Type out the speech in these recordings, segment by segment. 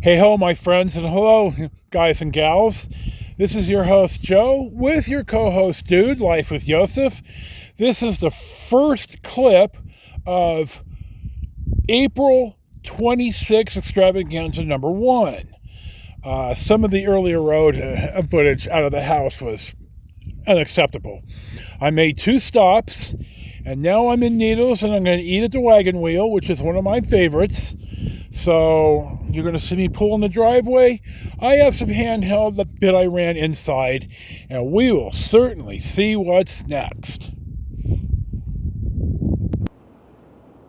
Hey ho, my friends, and hello, guys and gals. This is your host, Joe, with your co host, Dude, Life with Yosef. This is the first clip of April 26th Extravaganza number one. Some of the earlier road footage out of the house was unacceptable. I made two stops, and now I'm in Needles, and I'm going to eat at the Wagon Wheel, which is one of my favorites. So you're going to see me pull in the driveway. I have some handheld that I ran inside, and we will certainly see what's next.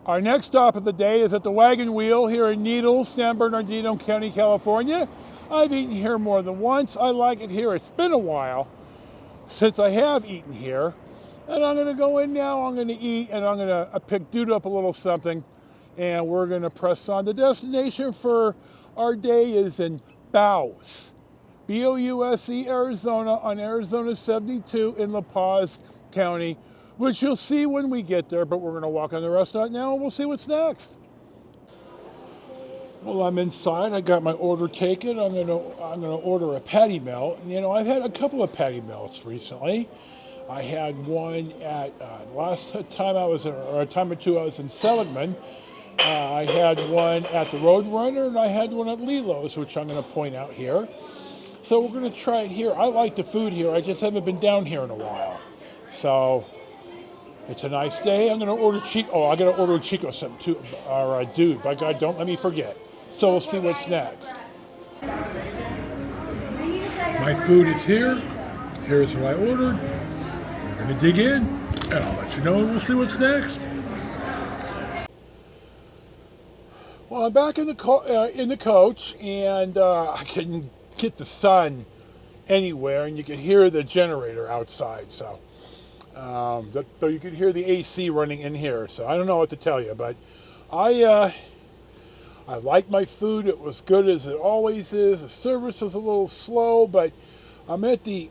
Our next stop of the day is at the Wagon Wheel here in Needles, San Bernardino County, California. I've eaten here more than once. I like it here. It's been a while since I have eaten here. And I'm going to go in now, I'm going to eat, and I'm going to pick Dude up a little something. And we're going to press on. The destination for our day is in Bouse, Bouse, Arizona, on Arizona 72 in La Paz County, which you'll see when we get there, but we're going to walk in the restaurant now and we'll see what's next. Well, I'm inside. I got my order taken. I'm going to order a patty melt. And, you know, I've had a couple of patty melts recently. I had one at last time I was, or a time or two I was in Seligman. I had one at the Roadrunner, and I had one at Lilo's, which I'm going to point out here. So we're going to try it here. I like the food here. I just haven't been down here in a while. So it's a nice day. I'm going to order Chico. Oh, I got to order Chico something too, or Dude. By God, don't let me forget. So we'll see what's next. My food is here. Here's what I ordered. We're going to dig in, and I'll let you know, and we'll see what's next. Well, I'm back in the coach, and I couldn't get the sun anywhere, and you could hear the generator outside. So, though you could hear the AC running in here. So I don't know what to tell you, but I like my food. It was good as it always is. The service was a little slow, but I'm at the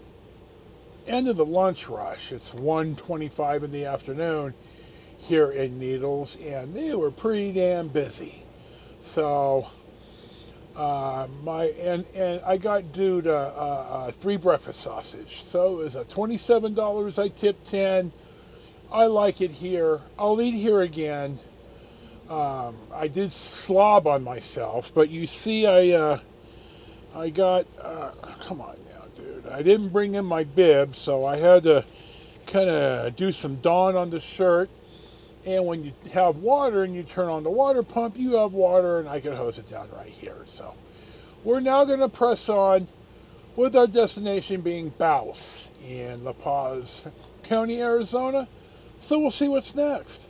end of the lunch rush. It's 1:25 in the afternoon here in Needles, and they were pretty damn busy. So I got Dude 3 breakfast sausage. So it was $27. I tipped 10. I like it here. I'll eat here again. I did slob on myself, but you see, I got. Come on now, Dude. I didn't bring in my bib, so I had to kind of do some Dawn on the shirt. And when you have water and you turn on the water pump, you have water, and I can hose it down right here. So we're now going to press on with our destination being Bouse in La Paz County, Arizona. So we'll see what's next.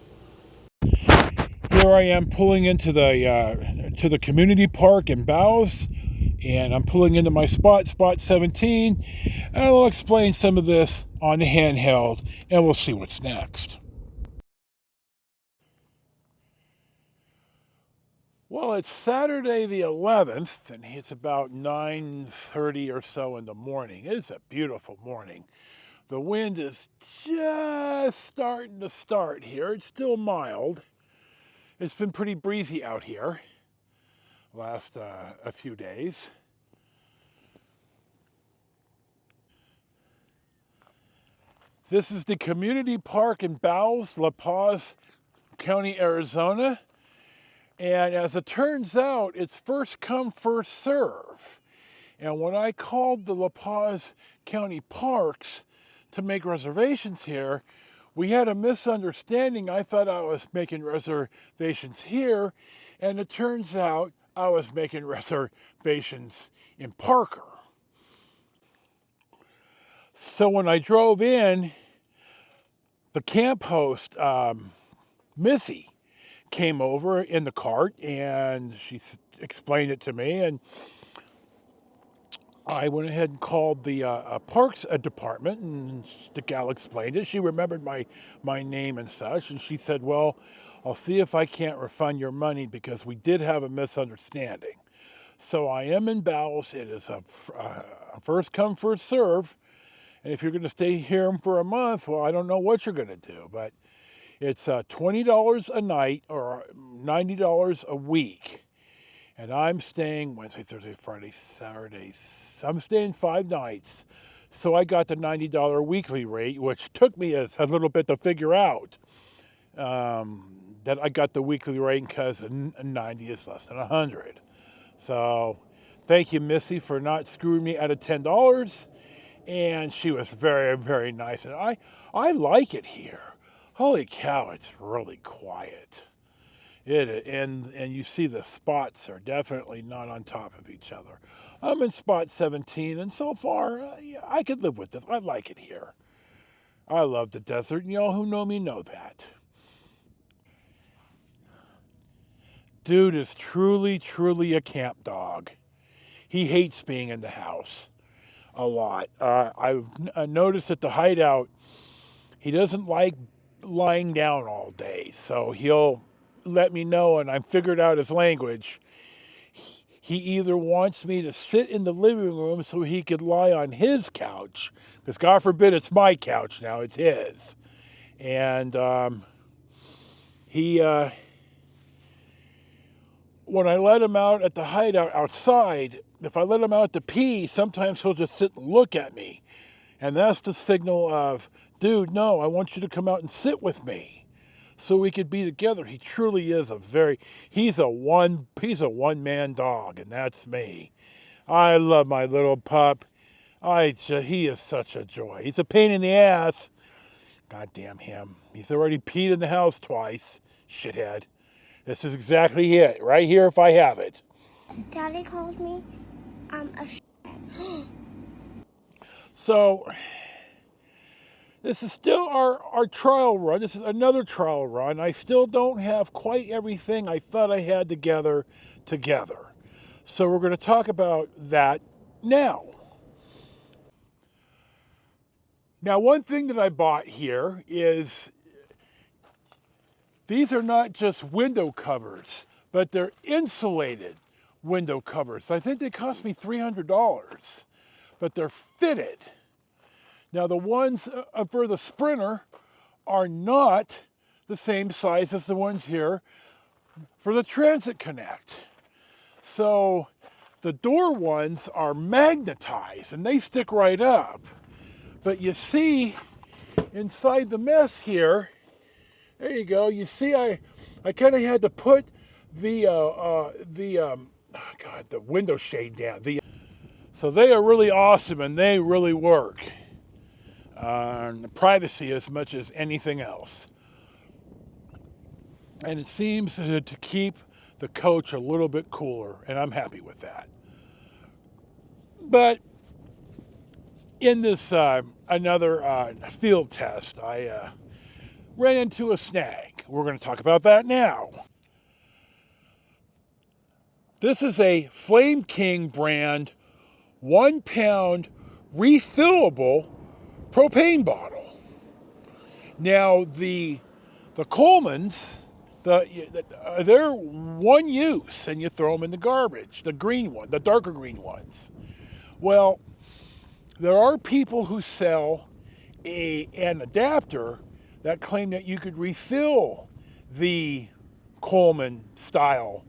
Here I am pulling into the community park in Bouse, and I'm pulling into my spot 17, and I'll explain some of this on the handheld, and we'll see what's next. Well, it's Saturday the 11th, and it's about 9:30 or so in the morning. It's a beautiful morning. The wind is just starting to start here. It's still mild. It's been pretty breezy out here last a few days. This is the community park in Bouse, La Paz County, Arizona. And as it turns out, it's first come, first serve. And when I called the La Paz County Parks to make reservations here, we had a misunderstanding. I thought I was making reservations here, and it turns out I was making reservations in Parker. So when I drove in, the camp host, Missy, came over in the cart, and she explained it to me, and I went ahead and called the parks department, and the gal explained it. She remembered my name and such, and she said, well, I'll see if I can't refund your money because we did have a misunderstanding. So I am in Bouse. It is a first come, first serve. And if you're going to stay here for a month, well, I don't know what you're going to do, but it's $20 a night or $90 a week. And I'm staying Wednesday, Thursday, Friday, Saturday. I'm staying 5 nights. So I got the $90 weekly rate, which took me a little bit to figure out that I got the weekly rate because 90 is less than 100. So thank you, Missy, for not screwing me out of $10. And she was very, very nice. And I like it here. Holy cow, it's really quiet. And you see the spots are definitely not on top of each other. I'm in spot 17, and so far, yeah, I could live with this. I like it here. I love the desert, and y'all who know me know that. Dude is truly, truly a camp dog. He hates being in the house a lot. I've noticed at the hideout, he doesn't like lying down all day, so he'll let me know, and I've figured out his language. He either wants me to sit in the living room so he could lie on his couch, because God forbid it's my couch now, it's his. And he, when I let him out at the hideout outside, if I let him out to pee, sometimes he'll just sit and look at me. And that's the signal of, dude, no, I want you to come out and sit with me so we could be together. He truly is he's a one-man dog, and that's me. I love my little pup. He is such a joy. He's a pain in the ass. God damn him. He's already peed in the house twice. Shithead. This is exactly it. Right here if I have it. Daddy called me a shithead. So, this is still our trial run. This is another trial run. I still don't have quite everything I thought I had together. So we're going to talk about that now. Now, one thing that I bought here is these are not just window covers, but they're insulated window covers. I think they cost me $300, but they're fitted. Now, the ones for the Sprinter are not the same size as the ones here for the Transit Connect. So the door ones are magnetized and they stick right up. But you see inside the mess here, there you go. You see I kind of had to put the window shade down. So they are really awesome and they really work. Privacy as much as anything else. And it seems to keep the coach a little bit cooler, and I'm happy with that. But in this another field test, I ran into a snag. We're going to talk about that now. This is a Flame King brand 1 pound refillable propane bottle. Now the Colemans, they're one use and you throw them in the garbage. The green one, the darker green ones. Well, there are people who sell an adapter that claim that you could refill the Coleman style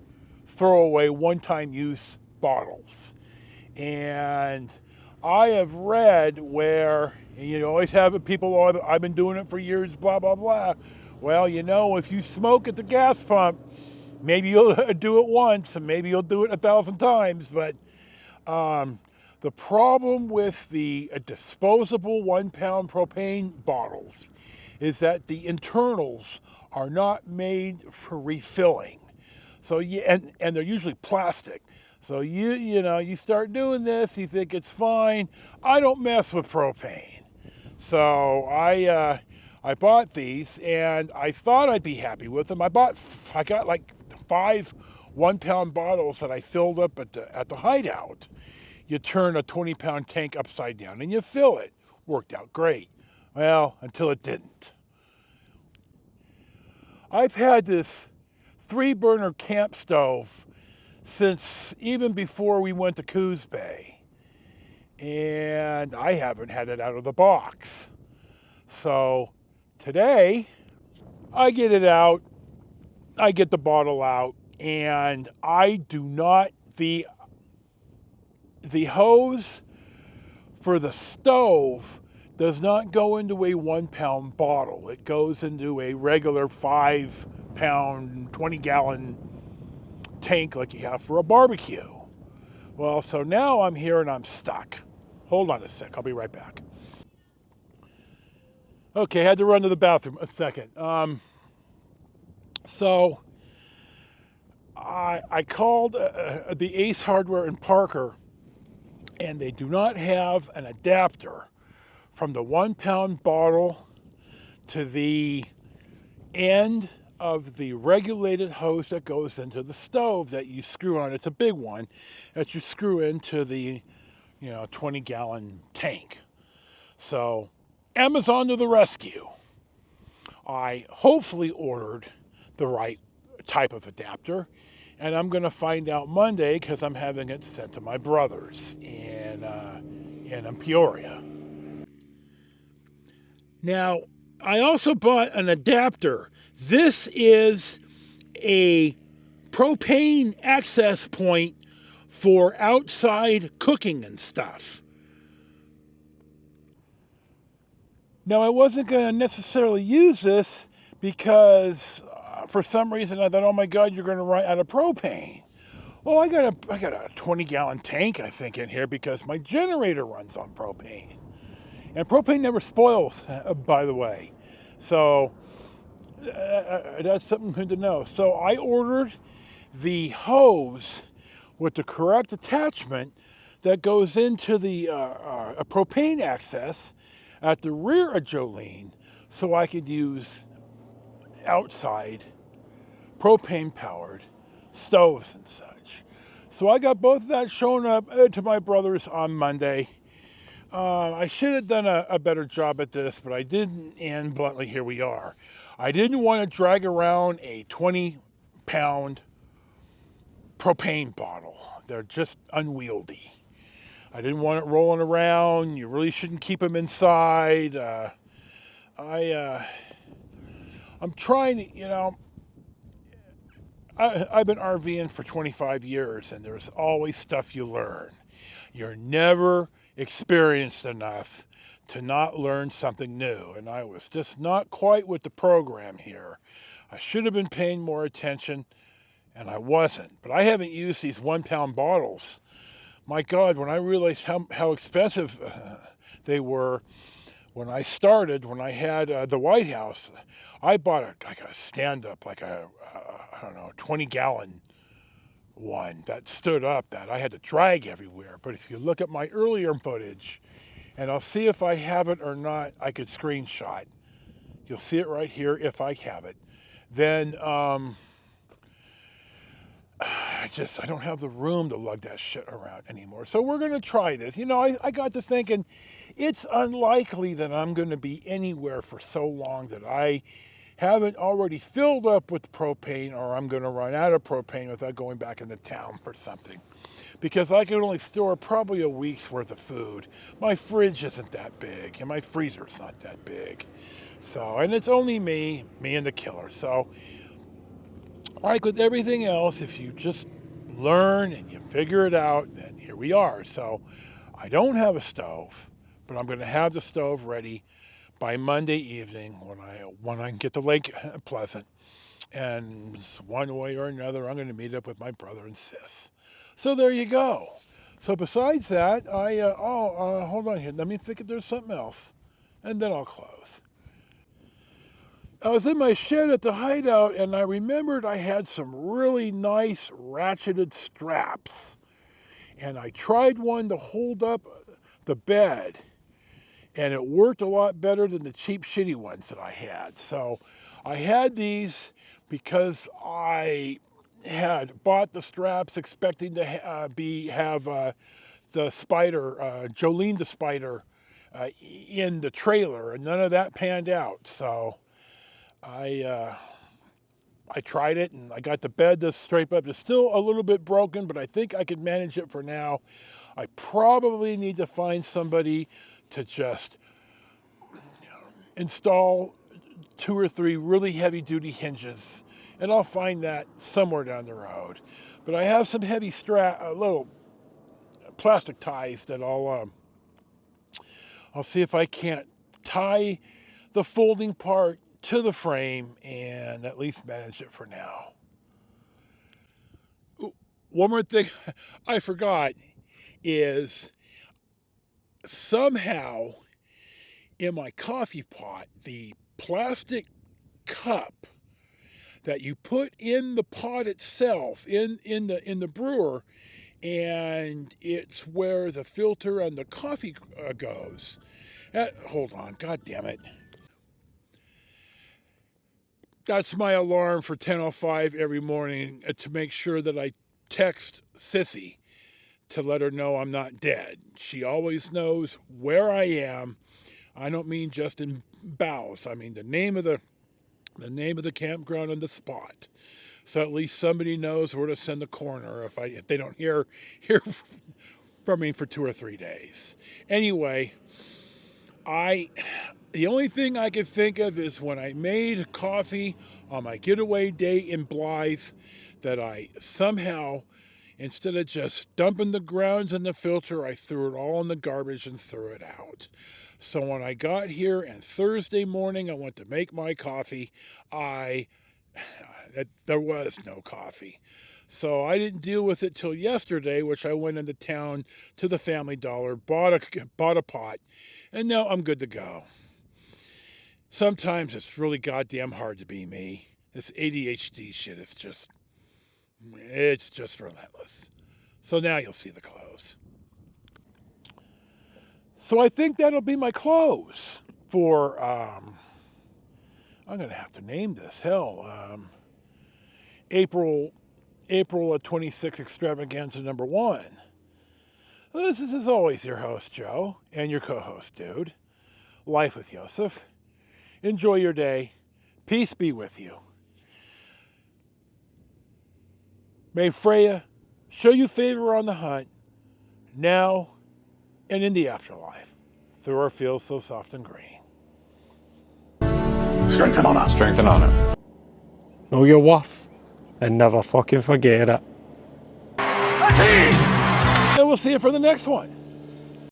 throwaway one-time use bottles. And I have read where, you always have people, oh, I've been doing it for years, blah, blah, blah. Well, if you smoke at the gas pump, maybe you'll do it once and maybe you'll do it 1,000 times. But the problem with the disposable 1 pound propane bottles is that the internals are not made for refilling. So and they're usually plastic. So you start doing this, you think it's fine. I don't mess with propane. So I bought these and I thought I'd be happy with them. I got like 5 1 pound bottles that I filled up at the hideout. You turn a 20 pound tank upside down and you fill it. Worked out great. Well, until it didn't. I've had this 3-burner camp stove since even before we went to Coos Bay. And I haven't had it out of the box. So today, I get it out, I get the bottle out, and I do not, the hose for the stove does not go into a 1 pound bottle. It goes into a regular 5 pound, 20 gallon tank like you have for a barbecue. Well, so now I'm here and I'm stuck. Hold on a sec, I'll be right back. Okay, had to run to the bathroom a second. So I called the Ace Hardware in Parker, and they do not have an adapter from the 1 pound bottle to the end of the regulated hose that goes into the stove that you screw on. It's a big one that you screw into the 20-gallon tank. So Amazon to the rescue. I hopefully ordered the right type of adapter, and I'm going to find out Monday because I'm having it sent to my brothers in Peoria. Now, I also bought an adapter. This is a propane access point for outside cooking and stuff. Now, I wasn't going to necessarily use this because for some reason I thought, oh my God, you're going to run out of propane. Well, I got a 20-gallon tank, I think, in here because my generator runs on propane. And propane never spoils, by the way. So that's something good to know. So I ordered the hose with the correct attachment that goes into the propane access at the rear of Jolene, so I could use outside propane-powered stoves and such. So I got both of that shown up to my brothers on Monday. I should have done a better job at this, but I didn't, and bluntly, here we are. I didn't want to drag around a 20-pound propane bottle. They're just unwieldy. I didn't want it rolling around. You really shouldn't keep them inside. I'm trying to, I've been RVing for 25 years, and there's always stuff you learn. You're never experienced enough to not learn something new, and I was just not quite with the program here. I should have been paying more attention, and I wasn't. But I haven't used these 1 pound bottles. My God, when I realized how expensive they were when I started, when I had the White House, I bought a stand-up, like a 20-gallon one that stood up that I had to drag everywhere. But if you look at my earlier footage, and I'll see if I have it or not, I could screenshot. You'll see it right here if I have it. Then I don't have the room to lug that shit around anymore. So we're going to try this. I got to thinking, it's unlikely that I'm going to be anywhere for so long that I haven't already filled up with propane, or I'm going to run out of propane without going back into town for something. Because I can only store probably a week's worth of food. My fridge isn't that big, and my freezer's not that big. So, and it's only me and the killer. So, like with everything else, if you just learn and you figure it out, then here we are. So I don't have a stove, but I'm going to have the stove ready by Monday evening when I get to Lake Pleasant. And one way or another, I'm going to meet up with my brother and sis. So there you go. So besides that, hold on here. Let me think if there's something else, and then I'll close. I was in my shed at the hideout, and I remembered I had some really nice ratcheted straps. And I tried one to hold up the bed, and it worked a lot better than the cheap, shitty ones that I had. So I had these because I had bought the straps expecting to have the Spider, Jolene the Spider, in the trailer, and none of that panned out. So I tried it, and I got the bed to straighten up. It's still a little bit broken, but I think I could manage it for now. I probably need to find somebody to just install 2 or 3 really heavy-duty hinges and I'll find that somewhere down the road. But I have some heavy little plastic ties that I'll see if I can't tie the folding part to the frame and at least manage it for now. One more thing I forgot is somehow in my coffee pot, the plastic cup that you put in the pot itself, in the brewer, and it's where the filter and the coffee goes. Hold on, god damn it. That's my alarm for 10:05 every morning to make sure that I text Sissy to let her know I'm not dead. She always knows where I am. I don't mean just in Bouse. I mean the name of the campground and the spot. So at least somebody knows where to send the coroner if they don't hear from me for 2 or 3 days. Anyway, the only thing I could think of is when I made coffee on my getaway day in Blythe, that I somehow, instead of just dumping the grounds in the filter, I threw it all in the garbage and threw it out. So when I got here and Thursday morning I went to make my coffee, there was no coffee. So I didn't deal with it till yesterday, which I went into town to the Family Dollar, bought a pot, and now I'm good to go. Sometimes it's really goddamn hard to be me. This ADHD shit is just relentless. So now you'll see the close. So I think that'll be my close for, I'm going to have to name this, April of 26 Extravaganza number 1. This is, as always, your host, Joe, and your co-host, Dude. Life with Yosef. Enjoy your day. Peace be with you. May Freya show you favor on the hunt, now and in the afterlife, through our fields so soft and green. Strength and honor. Strength and honor. Know your worth and never fucking forget it. And we'll see you for the next one.